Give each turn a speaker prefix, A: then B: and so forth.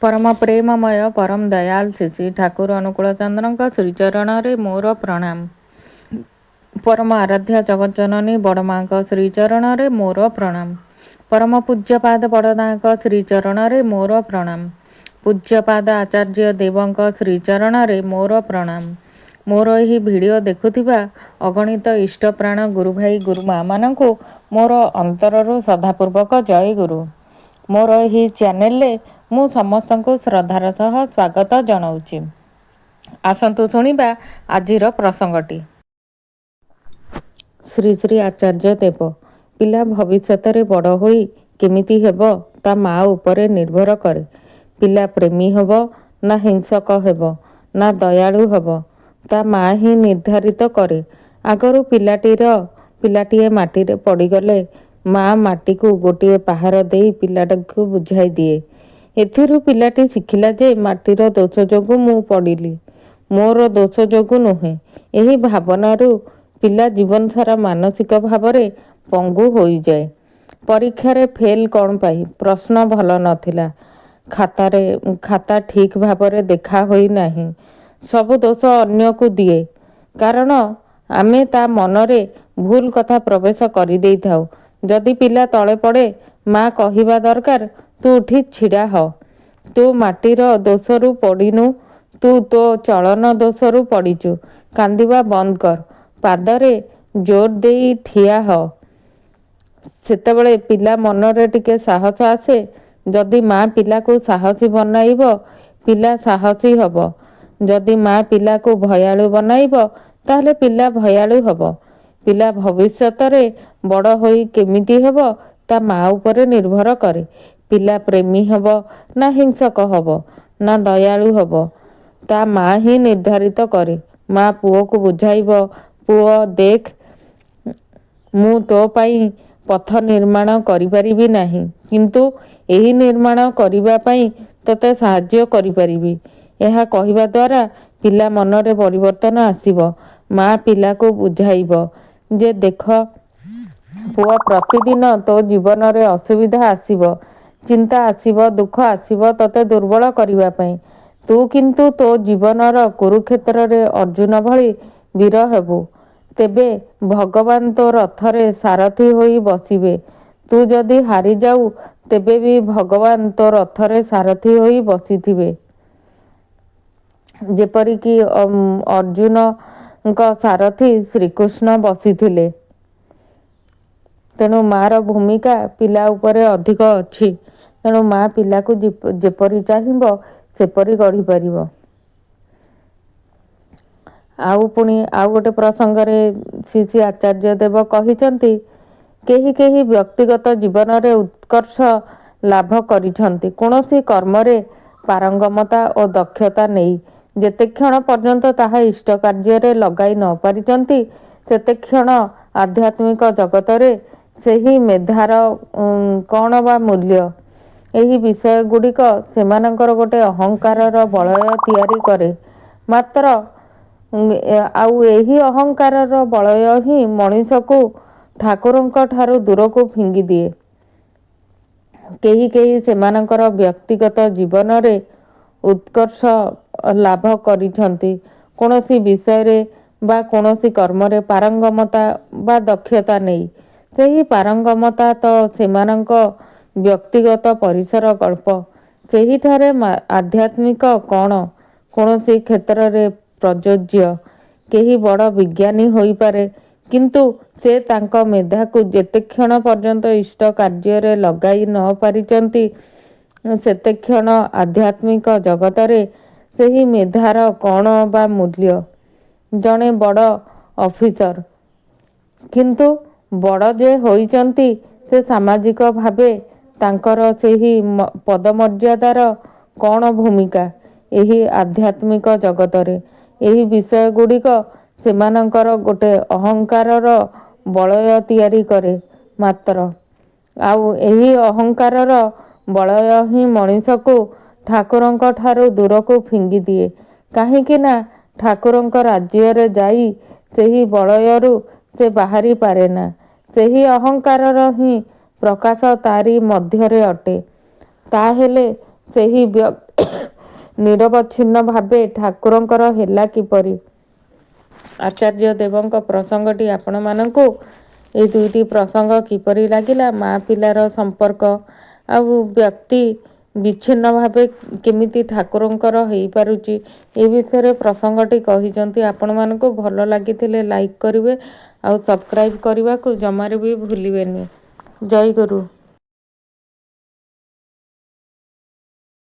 A: परम प्रेममय परम दयाल श्री ठाकुर अनुकूल चंद्र श्रीचरण मोर प्रणाम। परम आराध्या जगत जननी बड़मा श्रीचरण मोर प्रणाम। परम पूज्यपाद बड़ना श्रीचरण मोर प्रणाम। पूज्यपाद आचार्य देवं श्रीचरण मोर प्रणाम। मोर यही भिडियो देखुथिबा अगणित इष्टप्राण गुरु भाई गुरुमा मानंकु मोर अंतररू श्रद्धापूर्वक जय गुरु। मोर यही चैनल मु समस्त श्रद्धार सह स्वागत जनाऊँगी। आसतु शुणिबा आजिर प्रसंगटी। श्री श्री आचार्य देव पिला भविष्यत बड़ होई केमिति हेब ता माँ उपरे निर्भर करे। पिला प्रेमी हेब ना हिंसक हेब ना दयालु हेब ता माँ ही निर्धारित करे। आगरू पिलाटीए माटीरे पड़गले माँ माटी को गोटे पहाड़ दे पिलाटाକୁ बुझाई दिए। एथिरू पिलाटी शिखिला जे माटीर दोष जोगु मु पड़िली, मोर दोष जोगु नुहे। एही भावनारू पिला जीवन सारा मानसिक भावरे पंगु होई जाए। परीक्षारे फेल कौन पाई? प्रश्न भल नथिला, खाता ठीक भावरे देखा होई नाही। सब दोष अन्य को दिए, कारण आमे ता मनरे भूल कथा प्रवेश करि देई थाउ। जदि पिला तले पड़े माँ कहिबा दरकार, तू उठी छिड़ा ह, तू माटीर दोषरू पड़िनु, तू तो चलन दोषरू पड़िचु, कांदिबा बंद कर, पादरे जोर देई ठिया ह। सेतेबेले पिला मनरे टिके साहस आसे। जदि माँ पिला को साहसी बनाइब, पिला साहसी हब। जदि माँ पिला को भयालु बनाइब, ताहले पिला भयालु हब। पिला भविष्यतरे बड़ होई केमिति हेब ता माँ उपरे निर्भर करे। पिला प्रेमी हब ना हिंसक हब ना दयालु हब ता माँ ही निर्धारित करे। माँ पुओ को बुझाइब, पुओ देख, मु तो पाई पथ निर्माण करिपारिबि नाही, किंतु एही निर्माण करिबा पाई तते साहाय्य करिपारिबि। ଏହା କହିବା ଦ୍ୱାରା ପିଲା ମନରେ ପରିବର୍ତ୍ତନ ଆସିବ। ମାଆ ପିଲାକୁ ବୁଝାଇବ ଯେ ଦେଖ ପୁଅ, ପ୍ରତିଦିନ ତୋ ଜୀବନରେ ଅସୁବିଧା ଆସିବ, ଚିନ୍ତା ଆସିବ, ଦୁଃଖ ଆସିବ ତତେ ଦୁର୍ବଳ କରିବା ପାଇଁ। ତୁ କିନ୍ତୁ ତୋ ଜୀବନର କୁରୁକ୍ଷେତ୍ରରେ ଅର୍ଜୁନ ଭଳି ବୀର ହେବୁ। ତେବେ ଭଗବାନ ତୋ ରଥରେ ସାରଥୀ ହୋଇ ବସିବେ। ତୁ ଯଦି ହାରିଯାଉ, ତେବେ ବି ଭଗବାନ ତୋ ରଥରେ ସାରଥୀ ହୋଇ ବସିଥିବେ। ଯେପରିକି ଅର୍ଜୁନଙ୍କ ସାରଥୀ ଶ୍ରୀକୃଷ୍ଣ ବସିଥିଲେ। ତେଣୁ ମାଆର ଭୂମିକା ପିଲା ଉପରେ ଅଧିକ ଅଛି। ତେଣୁ ମାଆ ପିଲାକୁ ଯେପରି ଚାହିଁବ ସେପରି ଗଢ଼ିପାରିବ। ଆଉ ପୁଣି ଆଉ ଗୋଟେ ପ୍ରସଙ୍ଗରେ ଶ୍ରୀ ଶ୍ରୀ ଆଚାର୍ଯ୍ୟ ଦେବ କହିଛନ୍ତି, କେହି କେହି ବ୍ୟକ୍ତିଗତ ଜୀବନରେ ଉତ୍କର୍ଷ ଲାଭ କରିଛନ୍ତି କୌଣସି କର୍ମରେ ପାରଙ୍ଗମତା ଓ ଦକ୍ଷତା ନେଇ। ଯେତେକ୍ଷଣ ପର୍ଯ୍ୟନ୍ତ ତାହା ଇଷ୍ଟ କାର୍ଯ୍ୟରେ ଲଗାଇ ନ ପାରିଛନ୍ତି, ସେତେକ୍ଷଣ ଆଧ୍ୟାତ୍ମିକ ଜଗତରେ ସେହି ମେଧାର କ'ଣ ବା ମୂଲ୍ୟ? ଏହି ବିଷୟଗୁଡ଼ିକ ସେମାନଙ୍କର ଗୋଟେ ଅହଙ୍କାରର ବଳୟ ତିଆରି କରେ। ମାତ୍ର ଆଉ ଏହି ଅହଙ୍କାରର ବଳୟ ହିଁ ମଣିଷକୁ ଠାକୁରଙ୍କ ଠାରୁ ଦୂରକୁ ଫିଙ୍ଗି ଦିଏ। କେହି କେହି ସେମାନଙ୍କର ବ୍ୟକ୍ତିଗତ ଜୀବନରେ ଉତ୍କର୍ଷ ଲାଭ କରିଛନ୍ତି କୌଣସି ବିଷୟରେ ବା କୌଣସି କର୍ମରେ ପାରଙ୍ଗମତା ବା ଦକ୍ଷତା ନେଇ। ସେହି ପାରଙ୍ଗମତା ତ ସେମାନଙ୍କ ବ୍ୟକ୍ତିଗତ ପରିସର ଗଳ୍ପ। ସେହିଠାରେ ଆଧ୍ୟାତ୍ମିକ କ'ଣ କୌଣସି କ୍ଷେତ୍ରରେ ପ୍ରଯୋଜ୍ୟ? କେହି ବଡ଼ ବିଜ୍ଞାନୀ ହୋଇପାରେ, କିନ୍ତୁ ସେ ତାଙ୍କ ମେଧାକୁ ଯେତେକ୍ଷଣ ପର୍ଯ୍ୟନ୍ତ ଇଷ୍ଟ କାର୍ଯ୍ୟରେ ଲଗାଇ ନ ପାରିଛନ୍ତି, ସେତେକ୍ଷଣ ଆଧ୍ୟାତ୍ମିକ ଜଗତରେ ସେହି ମେଧାର କ'ଣ ବା ମୂଲ୍ୟ? ଜଣେ ବଡ଼ ଅଫିସର, କିନ୍ତୁ ବଡ଼ ଯେ ହୋଇଛନ୍ତି, ସେ ସାମାଜିକ ଭାବେ ତାଙ୍କର ସେହି ପଦମର୍ଯ୍ୟାଦାର କ'ଣ ଭୂମିକା ଏହି ଆଧ୍ୟାତ୍ମିକ ଜଗତରେ? ଏହି ବିଷୟଗୁଡ଼ିକ ସେମାନଙ୍କର ଗୋଟେ ଅହଙ୍କାରର ବଳୟ ତିଆରି କରେ ମାତ୍ର। ଆଉ ଏହି ଅହଙ୍କାରର ବଳୟ ହିଁ ମଣିଷକୁ ଠାକୁରଙ୍କ ଠାରୁ ଦୂରକୁ ଫିଙ୍ଗି ଦିଏ। କାହିଁକି ନା ଠାକୁରଙ୍କ ରାଜ୍ୟରେ ଯାଇ ସେହି ବଳୟରୁ ସେ ବାହାରି ପାରେନା। ସେହି ଅହଙ୍କାରର ହିଁ ପ୍ରକାଶ ତାରି ମଧ୍ୟରେ ଅଟେ। ତାହେଲେ ସେହି ନିରବଚ୍ଛିନ୍ନ ଭାବେ ଠାକୁରଙ୍କର ହେଲା କିପରି? ଆଚାର୍ଯ୍ୟ ଦେବଙ୍କ ପ୍ରସଙ୍ଗଟି ଆପଣମାନଙ୍କୁ এই ଦୁଇଟି ପ୍ରସଙ୍ଗ କିପରି ଲାଗିଲା? ମା ପିଲାର ସମ୍ପର୍କ ଆଉ ବ୍ୟକ୍ତି ବିଚ୍ଛିନ୍ନ ଭାବେ କେମିତି ଠାକୁରଙ୍କର ହେଇପାରୁଛି, ଏ ବିଷୟରେ ପ୍ରସଙ୍ଗଟି କହିଛନ୍ତି। ଆପଣମାନଙ୍କୁ ଭଲ ଲାଗିଥିଲେ ଲାଇକ୍ କରିବେ ଆଉ ସବସ୍କ୍ରାଇବ୍ କରିବାକୁ ଜମାରୁ ବି ଭୁଲିବେନି। ଜୟ ଗୁରୁ।